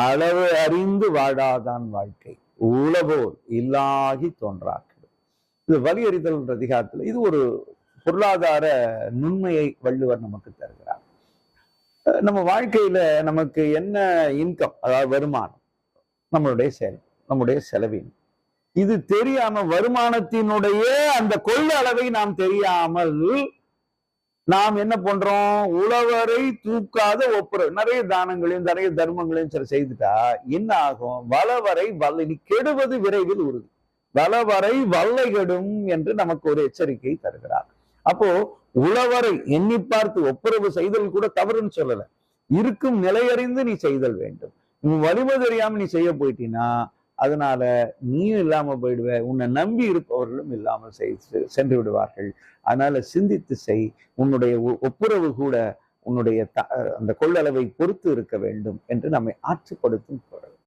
அளவு அறிந்து வாழாதான் வாழ்க்கை உளவோல் இல்லாகி தோன்றாக்கள். இது வலியறிதல் என்ற அதிகாரத்துல இது ஒரு பொருளாதார நுண்மையை வள்ளுவர் நமக்கு தருகிறார். நம்ம வாழ்க்கையில நமக்கு என்ன இன்கம், அதாவது வருமானம், நம்மளுடைய செயல், நம்முடைய செலவின், இது தெரியாம வருமானத்தினுடைய அந்த கொள்ள அளவை நாம் தெரியாமல் நாம் என்ன பண்றோம், உழவரை தூக்காத ஒப்புரவு, நிறைய தானங்களையும் நிறைய தர்மங்களையும் சில செய்துட்டா என்ன ஆகும், வளவரை வல்லை கெடுவது விரைவில் உறுதி, வளவரை வல்லை கெடும் என்று நமக்கு ஒரு எச்சரிக்கை தருகிறார். அப்போ உழவரை எண்ணி பார்த்து ஒப்புரவு செய்தல் கூட தவறுன்னு சொல்லல, இருக்கும் நிலையறிந்து நீ செய்தல் வேண்டும். உன் வலிமை தெரியாம நீ செய்ய போயிட்டீன்னா அதனால நீயும் இல்லாம போயிடுவ, உன்னை நம்பி இருப்பவர்களும் இல்லாமல் சென்று விடுவார்கள். அதனால சிந்தித்து செய். உன்னுடைய ஒப்புரவு கூட உன்னுடைய அந்த கொள்ளளவை பொறுத்து இருக்க வேண்டும் என்று நம்மை ஆற்றுப்படுத்தும்